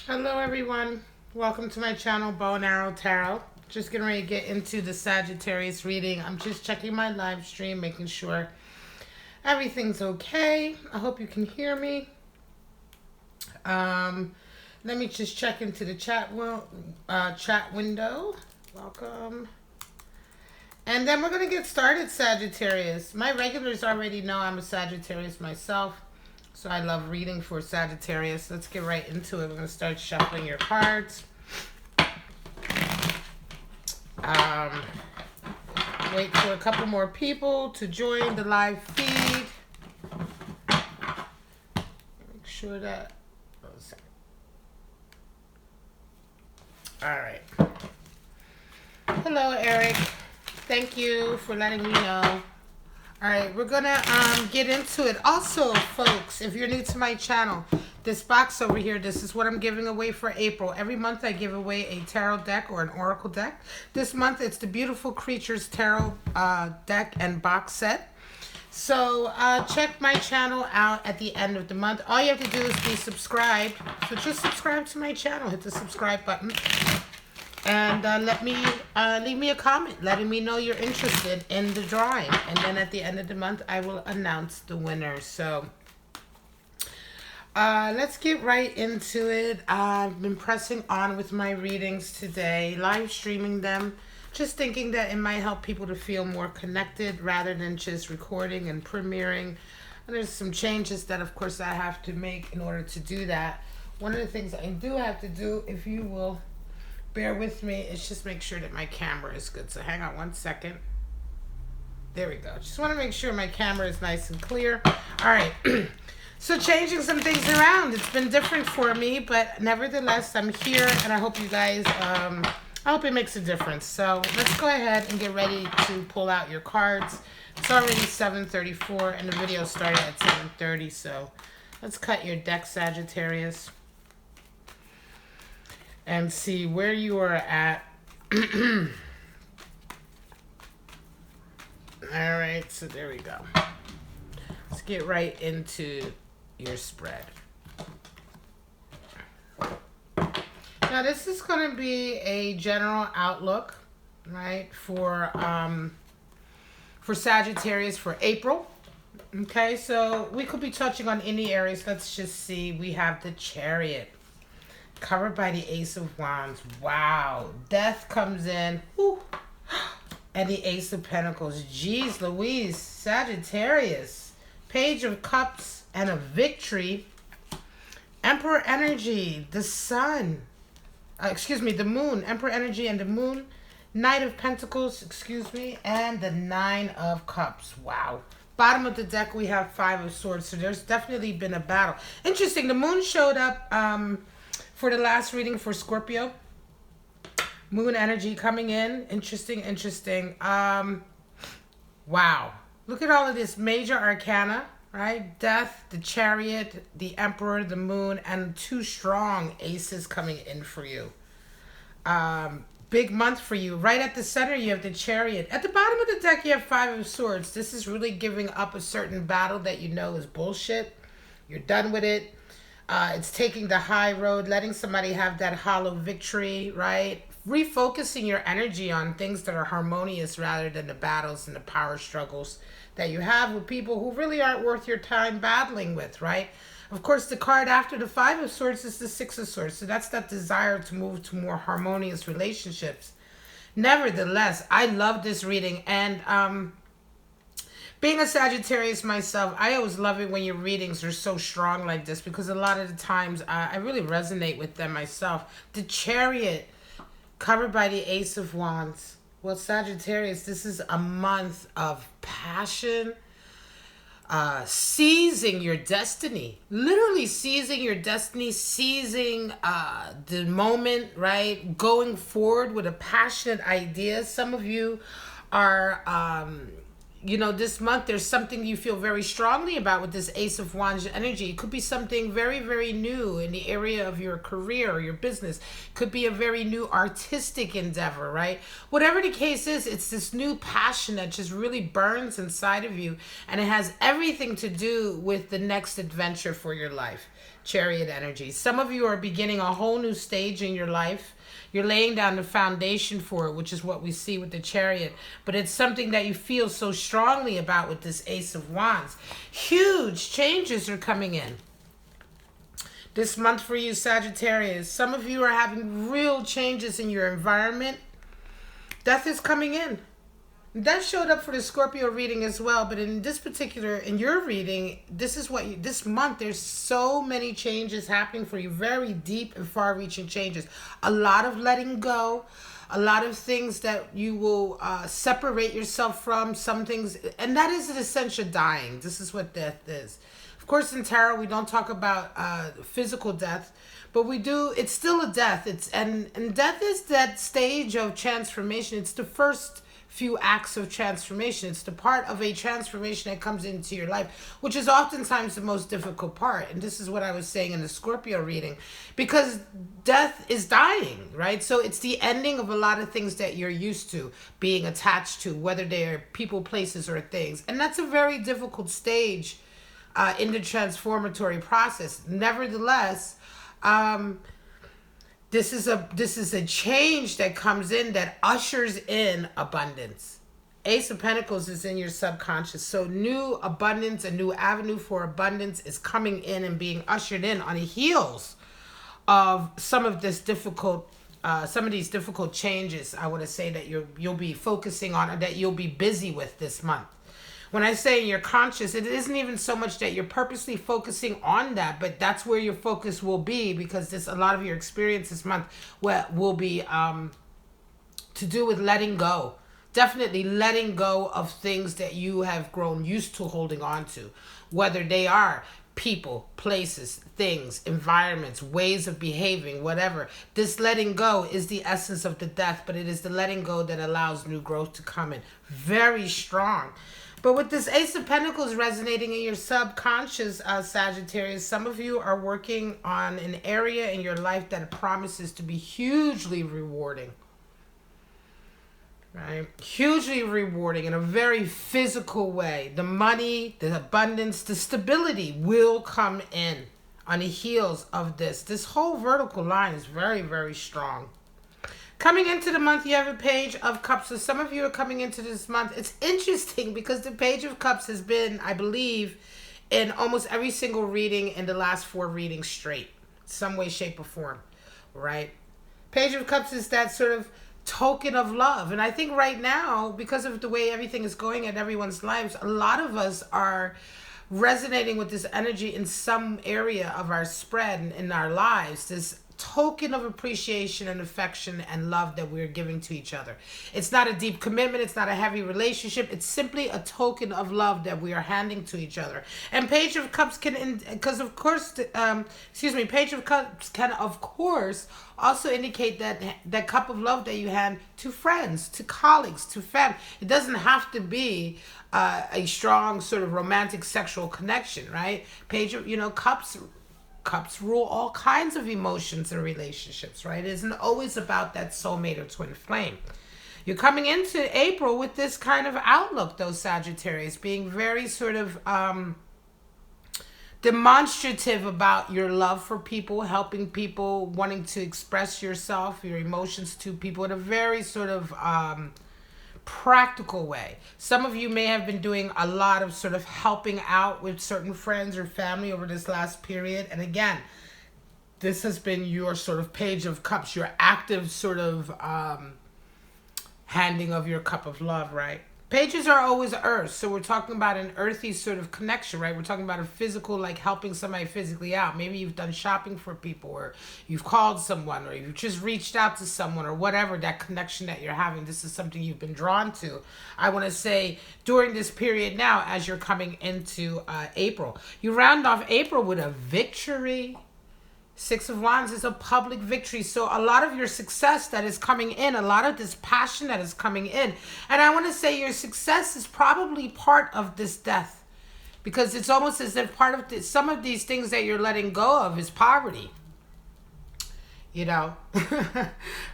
Hello everyone, welcome to my channel Bow and Arrow Tarot. Just getting ready to get into the Sagittarius reading. I'm just checking my live stream, making sure everything's okay. I hope you can hear me. Let me just check into the chat window. Welcome. And then we're going to get started, Sagittarius. My regulars already know I'm a Sagittarius myself. So I love reading for Sagittarius. Let's get right into it. We're going to start shuffling your cards. Wait for a couple more people to join the live feed. Make sure that... All right. Hello, Eric. Thank you for letting me know. All right, we're going to get into it. Also, folks, if you're new to my channel, this box over here, this is what I'm giving away for April. Every month I give away a tarot deck or an oracle deck. This month it's the Beautiful Creatures Tarot deck and box set. So check my channel out at the end of the month. All you have to do is be subscribed. So just subscribe to my channel. Hit the subscribe button. And leave me a comment letting me know you're interested in the drawing. And then at the end of the month, I will announce the winner. So let's get right into it. I've been pressing on with my readings today, live streaming them, just thinking that it might help people to feel more connected rather than just recording and premiering. And there's some changes that, of course, I have to make in order to do that. One of the things I do have to do, if you will bear with me, is just make sure that my camera is good. So hang on one second. There we go. Just want to make sure my camera is nice and clear. All right. So changing some things around. It's been different for me, but nevertheless, I'm here, and I hope you guys, I hope it makes a difference. So let's go ahead and get ready to pull out your cards. It's already 7:34, and the video started at 7:30, so let's cut your deck, Sagittarius, and see where you are at. All right, so there we go. Let's get right into your spread. Now, this is going to be a general outlook, right, for Sagittarius for April. Okay, so we could be touching on any areas. Let's just see. We have the Chariot, covered by the Ace of Wands. Wow. Death comes in. Whew. And the Ace of Pentacles. Jeez Louise. Sagittarius. Page of Cups and a Victory. Emperor energy. The Sun. The Moon. Emperor energy and the Moon. Knight of Pentacles. And the Nine of Cups. Wow. Bottom of the deck we have Five of Swords. So there's definitely been a battle. Interesting. The Moon showed up for the last reading for Scorpio. Moon energy coming in. Interesting. Wow. Look at all of this major arcana, right? Death, the Chariot, the Emperor, the Moon, and two strong aces coming in for you. Big month for you. Right at the center, you have the Chariot. At the bottom of the deck, you have Five of Swords. This is really giving up a certain battle that you know is bullshit. You're done with it. It's taking the high road, letting somebody have that hollow victory, right? Refocusing your energy on things that are harmonious rather than the battles and the power struggles that you have with people who really aren't worth your time battling with, right? Of course, the card after the Five of Swords is the Six of Swords. So that's that desire to move to more harmonious relationships. Nevertheless, I love this reading. And being a Sagittarius myself, I always love it when your readings are so strong like this, because a lot of the times I really resonate with them myself. The Chariot, covered by the Ace of Wands. Well, Sagittarius, this is a month of passion, seizing your destiny. Literally seizing your destiny, seizing the moment, right? Going forward with a passionate idea. Some of you are... this month there's something you feel very strongly about with this Ace of Wands energy. It could be something very, very new in the area of your career or your business. Could be a very new artistic endeavor, right? Whatever the case is, it's this new passion that just really burns inside of you, and it has everything to do with the next adventure for your life. Chariot energy. Some of you are beginning a whole new stage in your life. You're laying down the foundation for it, which is what we see with the Chariot. But it's something that you feel so strongly about with this Ace of Wands. Huge changes are coming in this month for you, Sagittarius. Some of you are having real changes in your environment. Death is coming in. That showed up for the Scorpio reading as well, but in this particular, in your reading, this is what you, this month, there's so many changes happening for you, very deep and far-reaching changes. A lot of letting go, a lot of things that you will separate yourself from, some things, and that is an essential dying. This is what death is. Of course, in tarot, we don't talk about physical death, but we do, it's still a death. And death is that stage of transformation. It's the first few acts of transformation. It's the part of a transformation that comes into your life, which is oftentimes the most difficult part. And this is what I was saying in the Scorpio reading, because death is dying, right? So it's the ending of a lot of things that you're used to being attached to, whether they're people, places, or things. And that's a very difficult stage in the transformatory process. Nevertheless, this is a change that comes in that ushers in abundance. Ace of Pentacles is in your subconscious. So new abundance, a new avenue for abundance is coming in and being ushered in on the heels of some of these difficult changes. I want to say that you'll be focusing on, or that you'll be busy with this month. When I say you're conscious, it isn't even so much that you're purposely focusing on that, but that's where your focus will be, because a lot of your experience this month will be to do with letting go. Definitely letting go of things that you have grown used to holding on to, whether they are people, places, things, environments, ways of behaving, whatever. This letting go is the essence of the death, but it is the letting go that allows new growth to come in. Very strong. But with this Ace of Pentacles resonating in your subconscious, Sagittarius, some of you are working on an area in your life that promises to be hugely rewarding. Right? Hugely rewarding in a very physical way. The money, the abundance, the stability will come in on the heels of this. This whole vertical line is very, very strong. Coming into the month, you have a Page of Cups. So some of you are coming into this month. It's interesting because the Page of Cups has been, I believe, in almost every single reading in the last 4 readings straight. Some way, shape, or form. Right? Page of Cups is that sort of token of love. And I think right now, because of the way everything is going in everyone's lives, a lot of us are resonating with this energy in some area of our spread and in our lives. This token of appreciation and affection and love that we're giving to each other. It's not a deep commitment. It's not a heavy relationship. It's simply a token of love that we are handing to each other. And Page of Cups can, because of course, Page of Cups can of course also indicate that cup of love that you hand to friends, to colleagues, to family. It doesn't have to be a strong sort of romantic sexual connection, right? Page of, Cups rule all kinds of emotions and relationships, right? It isn't always about that soulmate or twin flame. You're coming into April with this kind of outlook, though, Sagittarius, being very sort of demonstrative about your love for people, helping people, wanting to express yourself, your emotions to people in a very sort of practical way. Some of you may have been doing a lot of sort of helping out with certain friends or family over this last period. And again, this has been your sort of Page of Cups, your active sort of handing of your cup of love, right? Pages are always earth, so we're talking about an earthy sort of connection, right? We're talking about a physical, like helping somebody physically out. Maybe you've done shopping for people, or you've called someone, or you've just reached out to someone, or whatever, that connection that you're having. This is something you've been drawn to. I want to say during this period now, as you're coming into April, you round off April with a victory. 6 of Wands is a public victory. So a lot of your success that is coming in, a lot of this passion that is coming in. And I want to say your success is probably part of this death. Because it's almost as if part of some of these things that you're letting go of is poverty. you know,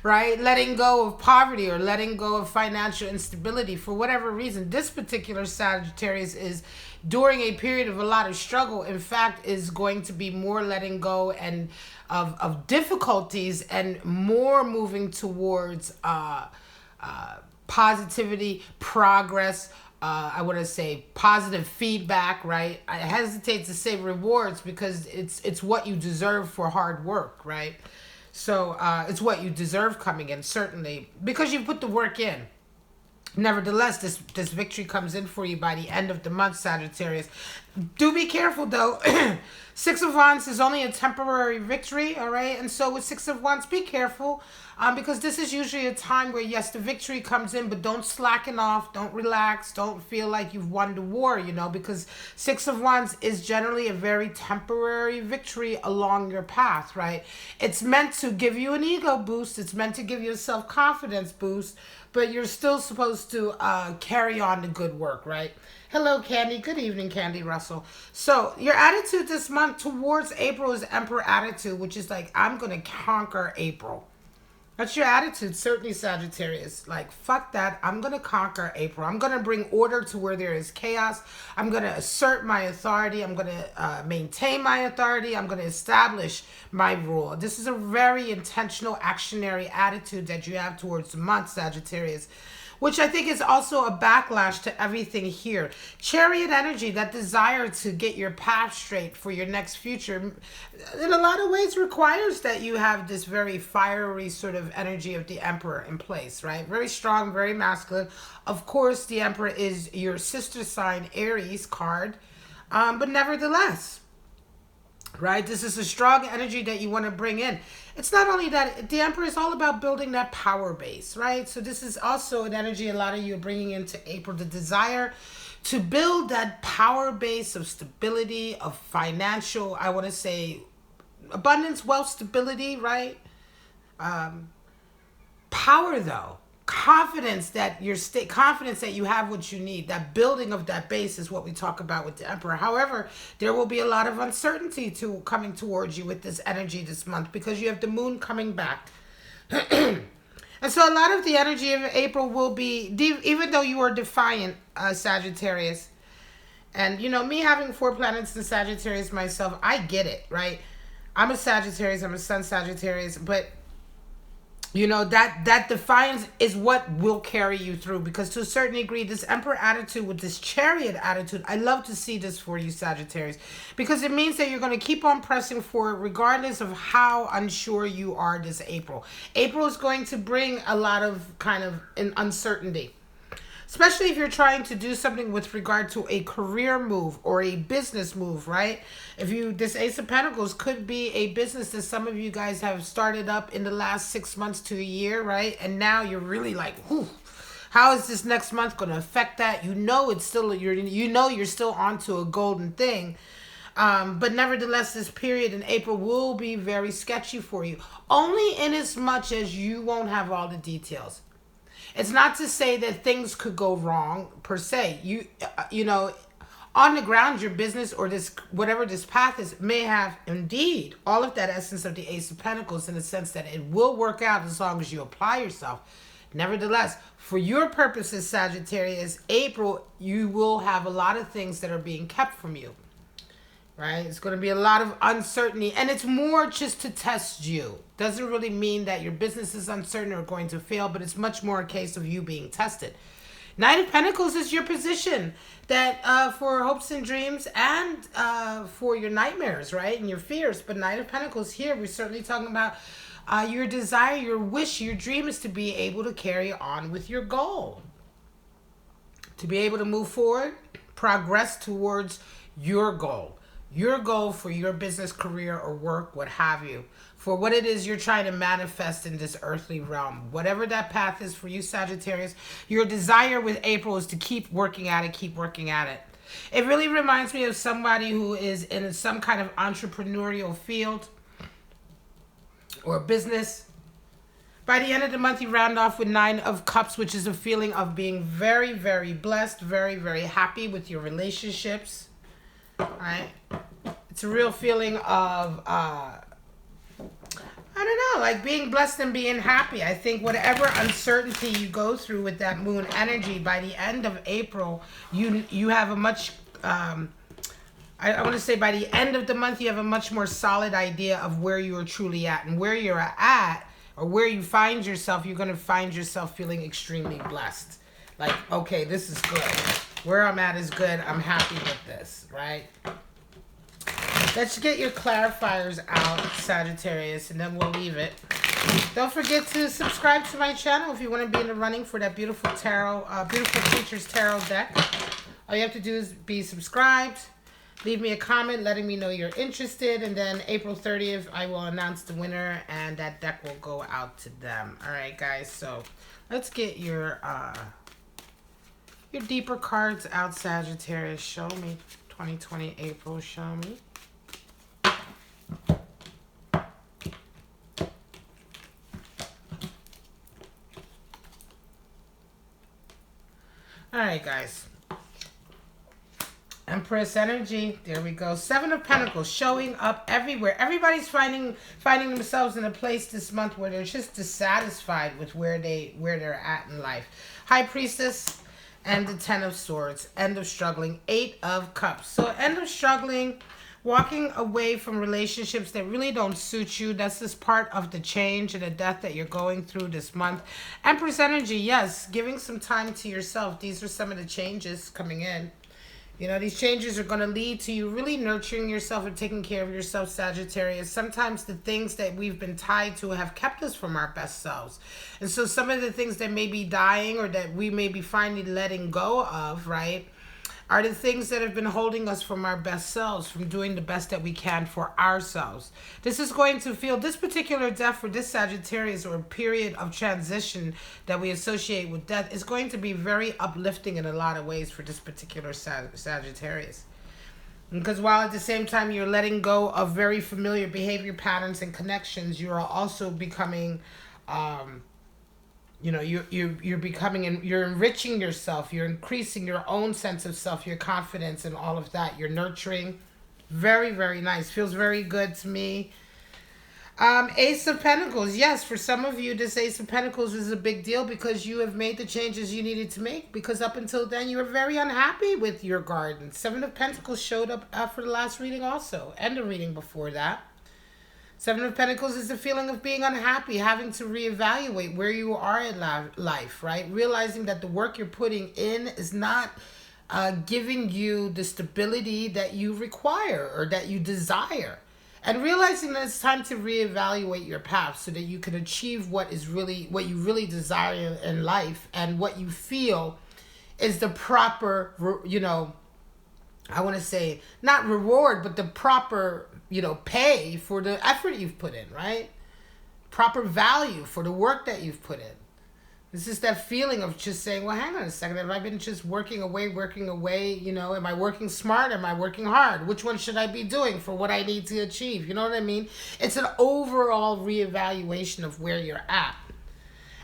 right? Letting go of poverty or letting go of financial instability for whatever reason. This particular Sagittarius is during a period of a lot of struggle. In fact, is going to be more letting go and of difficulties and more moving towards positivity, progress. I want to say positive feedback, right? I hesitate to say rewards because it's what you deserve for hard work, right? So it's what you deserve coming in, certainly, because you put the work in. Nevertheless, this victory comes in for you by the end of the month, Sagittarius. Do be careful, though. Six of Wands is only a temporary victory, all right? And so with Six of Wands, be careful, because this is usually a time where, yes, the victory comes in, but don't slacken off, don't relax, don't feel like you've won the war, you know, because Six of Wands is generally a very temporary victory along your path, right? It's meant to give you an ego boost. It's meant to give you a self-confidence boost, but you're still supposed to carry on the good work, right? Hello, Candy. Good evening, Candy Russell. So your attitude this month towards April is Emperor attitude, which is like, I'm going to conquer April. That's your attitude, certainly, Sagittarius. Like, fuck that. I'm going to conquer April. I'm going to bring order to where there is chaos. I'm going to assert my authority. I'm going to maintain my authority. I'm going to establish my rule. This is a very intentional, actionary attitude that you have towards the month, Sagittarius, which I think is also a backlash to everything here. Chariot energy, that desire to get your path straight for your next future, in a lot of ways requires that you have this very fiery sort of energy of the Emperor in place, right? Very strong, very masculine. Of course, the Emperor is your sister sign Aries card, but nevertheless, right? This is a strong energy that you want to bring in. It's not only that, the Emperor is all about building that power base, right? So this is also an energy a lot of you are bringing into April, the desire to build that power base of stability, of financial, I want to say, abundance, wealth, stability, right? Power, though. Confidence that confidence that you have what you need. That building of that base is what we talk about with the Emperor. However, there will be a lot of uncertainty coming towards you with this energy this month because you have the moon coming back. And so a lot of the energy of April will be, even though you are defiant, Sagittarius, and you know, me having 4 planets in Sagittarius myself, I get it, right? I'm a Sagittarius, I'm a Sun Sagittarius, but you know, that defiance is what will carry you through, because to a certain degree, this Emperor attitude with this Chariot attitude, I love to see this for you, Sagittarius, because it means that you're going to keep on pressing forward regardless of how unsure you are this April. April is going to bring a lot of kind of uncertainty. Especially if you're trying to do something with regard to a career move or a business move, right? This Ace of Pentacles could be a business that some of you guys have started up in the last 6 months to a year, right? And now you're really like, whew, how is this next month going to affect that? You know, it's still, you're still onto a golden thing. But nevertheless, this period in April will be very sketchy for you. Only in as much as you won't have all the details. It's not to say that things could go wrong per se. You know, on the ground, your business or this, whatever this path is, may have indeed all of that essence of the Ace of Pentacles in the sense that it will work out as long as you apply yourself. Nevertheless, for your purposes, Sagittarius, April, you will have a lot of things that are being kept from you. Right? It's going to be a lot of uncertainty, and it's more just to test you. Doesn't really mean that your business is uncertain or going to fail, but it's much more a case of you being tested. Knight of Pentacles is your position that for hopes and dreams and for your nightmares, right? And your fears. But Knight of Pentacles here, we're certainly talking about your desire, your wish, your dream is to be able to carry on with your goal. To be able to move forward, progress towards your goal. Your goal for your business, career, or work, what have you, for what it is you're trying to manifest in this earthly realm. Whatever that path is for you, Sagittarius, your desire with April is to keep working at it, keep working at it. It really reminds me of somebody who is in some kind of entrepreneurial field or business. By the end of the month, you round off with 9 of Cups, which is a feeling of being very, very blessed, very, very happy with your relationships. Right? It's a real feeling of, I don't like being blessed and being happy. I think whatever uncertainty you go through with that moon energy, by the end of April, you have a much, I want to say by the end of the month, you have a much more solid idea of where you are truly at. And where you're at, or where you find yourself, you're going to find yourself feeling extremely blessed. Like, okay, this is good. Where I'm at is good. I'm happy with this, right? Let's get your clarifiers out, Sagittarius, and then we'll leave it. Don't forget to subscribe to my channel if you want to be in the running for that beautiful tarot, beautiful Creatures Tarot deck. All you have to do is be subscribed. Leave me a comment letting me know you're interested, and then April 30th, I will announce the winner, and that deck will go out to them. All right, guys, so let's get your deeper cards out, Sagittarius. Show me 2020 April. Show me. All right, guys. Empress energy. There we go. Seven of Pentacles showing up everywhere. Everybody's finding themselves in a place this month where they're just dissatisfied with where they're at in life. High Priestess and the Ten of Swords. End of struggling. Eight of Cups. So end of struggling. Walking away from relationships that really don't suit you. That's just part of the change and the death that you're going through this month. Empress energy, yes. Giving some time to yourself. These are some of the changes coming in. You know, these changes are going to lead to you really nurturing yourself and taking care of yourself, Sagittarius. Sometimes the things that we've been tied to have kept us from our best selves. And so some of the things that may be dying or that we may be finally letting go of, right, are the things that have been holding us from our best selves, from doing the best that we can for ourselves. This is going to feel, this particular death for this Sagittarius, or period of transition that we associate with death, is going to be very uplifting in a lot of ways for this particular Sagittarius. Because while at the same time you're letting go of very familiar behavior patterns and connections, you are also becoming... you know, you're becoming, and you're enriching yourself. You're increasing your own sense of self, your confidence, and all of that. You're nurturing. Very, very nice. Feels very good to me. Ace of Pentacles. Yes, for some of you, this Ace of Pentacles is a big deal because you have made the changes you needed to make. Because up until then, you were very unhappy with your garden. Seven of Pentacles showed up after the last reading also, and the reading before that. Seven of Pentacles is the feeling of being unhappy, having to reevaluate where you are in life, right? Realizing that the work you're putting in is not giving you the stability that you require or that you desire. And realizing that it's time to reevaluate your path so that you can achieve what you really desire in life, and what you feel is the proper, you know, I want to say not reward, but the proper, you know, pay for the effort you've put in, right? Proper value for the work that you've put in. This is that feeling of just saying, well, hang on a second. Have I been just working away, you know, am I working smart? Am I working hard? Which one should I be doing for what I need to achieve? You know what I mean? It's an overall reevaluation of where you're at.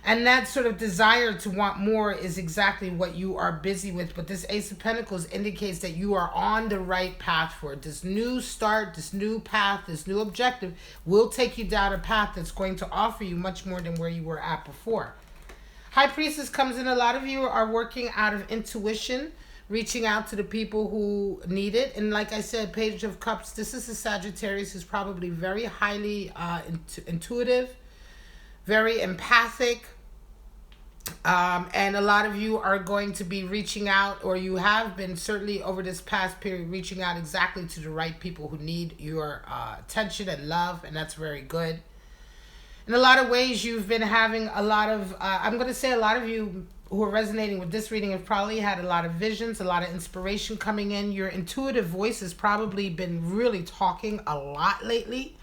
And that sort of desire to want more is exactly what you are busy with. But this Ace of Pentacles indicates that you are on the right path for it. This new start, this new path, this new objective will take you down a path that's going to offer you much more than where you were at before. High Priestess comes in. A lot of you are working out of intuition, reaching out to the people who need it. And like I said, Page of Cups, this is a Sagittarius who's probably very highly intuitive, very empathic. And a lot of you are going to be reaching out, or you have been certainly over this past period reaching out exactly to the right people who need your attention and love, and that's very good. In a lot of ways, you've been having a lot of, I'm going to say a lot of you who are resonating with this reading have probably had a lot of visions, a lot of inspiration coming in. Your intuitive voice has probably been really talking a lot lately.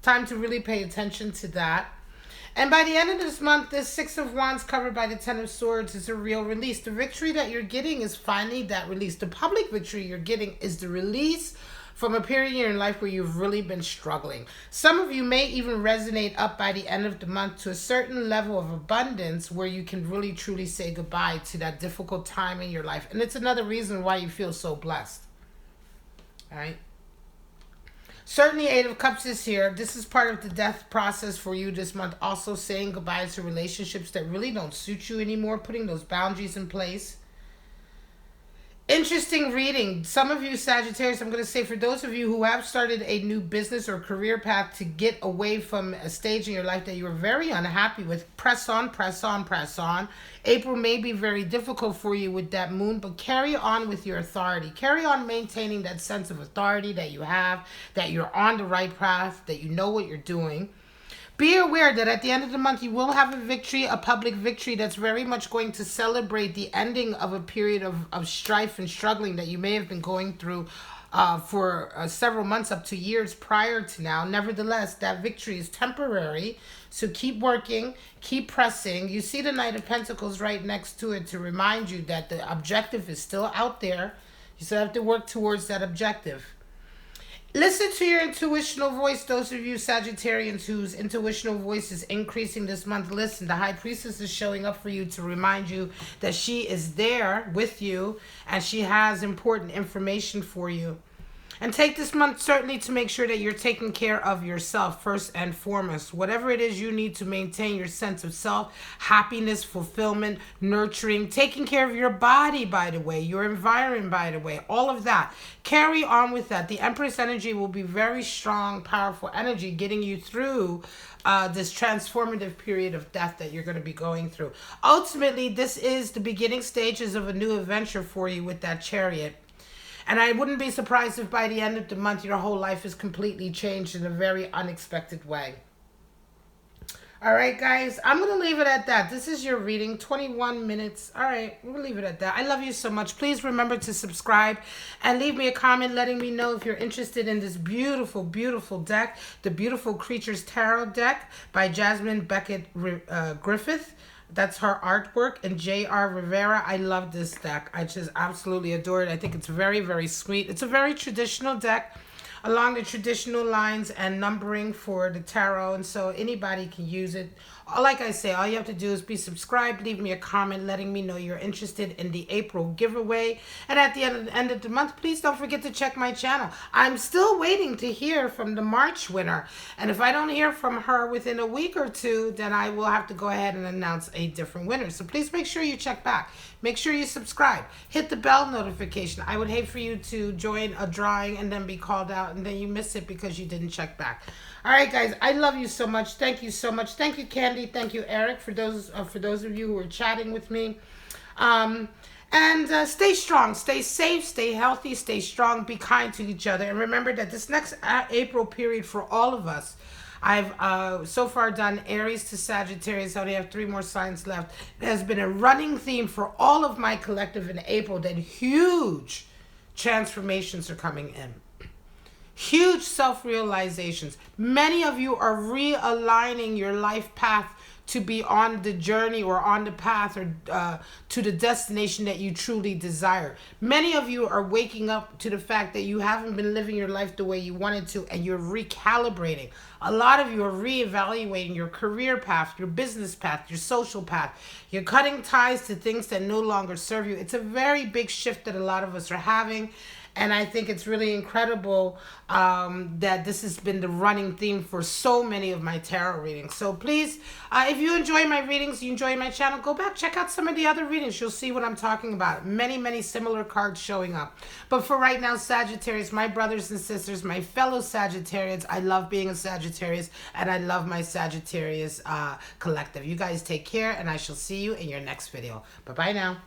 Time to really pay attention to that. And by the end of this month, this Six of Wands covered by the Ten of Swords is a real release. The victory that you're getting is finally that release. The public victory you're getting is the release from a period in your life where you've really been struggling. Some of you may even resonate up by the end of the month to a certain level of abundance where you can really truly say goodbye to that difficult time in your life. And it's another reason why you feel so blessed. All right? Certainly, Eight of Cups is here. This is part of the death process for you this month. Also saying goodbye to relationships that really don't suit you anymore, putting those boundaries in place. Interesting reading. Some of you Sagittarius, I'm going to say for those of you who have started a new business or career path to get away from a stage in your life that you were very unhappy with, press on, press on, press on. April may be very difficult for you with that moon, but carry on with your authority. Carry on maintaining that sense of authority that you have, that you're on the right path, that you know what you're doing. Be aware that at the end of the month, you will have a victory, a public victory that's very much going to celebrate the ending of a period of strife and struggling that you may have been going through for several months up to years prior to now. Nevertheless, that victory is temporary. So keep working, keep pressing. You see the Knight of Pentacles right next to it to remind you that the objective is still out there. You still have to work towards that objective. Listen to your intuitional voice. Those of you Sagittarians whose intuitional voice is increasing this month, listen. The High Priestess is showing up for you to remind you that she is there with you and she has important information for you. And take this month certainly to make sure that you're taking care of yourself first and foremost. Whatever it is you need to maintain your sense of self, happiness, fulfillment, nurturing, taking care of your body, by the way, your environment, by the way, all of that. Carry on with that. The Empress energy will be very strong, powerful energy getting you through this transformative period of death that you're going to be going through. Ultimately, this is the beginning stages of a new adventure for you with that Chariot. And I wouldn't be surprised if by the end of the month, your whole life is completely changed in a very unexpected way. All right, guys, I'm going to leave it at that. This is your reading, 21 minutes. All right, we'll leave it at that. I love you so much. Please remember to subscribe and leave me a comment letting me know if you're interested in this beautiful, beautiful deck, the Beautiful Creatures Tarot deck by Jasmine Beckett Griffith. That's her artwork. And J.R. Rivera, I love this deck. I just absolutely adore it. I think it's very, very sweet. It's a very traditional deck along the traditional lines and numbering for the tarot. And so anybody can use it. Like I say, all you have to do is be subscribed, leave me a comment letting me know you're interested in the April giveaway. And at the end of the month, please don't forget to check my channel. I'm still waiting to hear from the March winner. And if I don't hear from her within a week or two, then I will have to go ahead and announce a different winner. So please make sure you check back. Make sure you subscribe. Hit the bell notification. I would hate for you to join a drawing and then be called out and then you miss it because you didn't check back. All right, guys, I love you so much. Thank you so much. Thank you, Candy. Thank you, Eric, for those of you who are chatting with me. Stay strong, stay safe, stay healthy, stay strong, be kind to each other. And remember that this next April period for all of us, I've so far done Aries to Sagittarius. I only have 3 more signs left. It has been a running theme for all of my collective in April that huge transformations are coming in. Huge self-realizations. Many of you are realigning your life path to be on the journey or on the path or to the destination that you truly desire. Many of you are waking up to the fact that you haven't been living your life the way you wanted to and you're recalibrating. A lot of you are reevaluating your career path, your business path, your social path. You're cutting ties to things that no longer serve you. It's a very big shift that a lot of us are having. And I think it's really incredible that this has been the running theme for so many of my tarot readings. So please, if you enjoy my readings, you enjoy my channel, go back, check out some of the other readings. You'll see what I'm talking about. Many, many similar cards showing up. But for right now, Sagittarius, my brothers and sisters, my fellow Sagittarians, I love being a Sagittarius and I love my Sagittarius collective. You guys take care and I shall see you in your next video. Bye-bye now.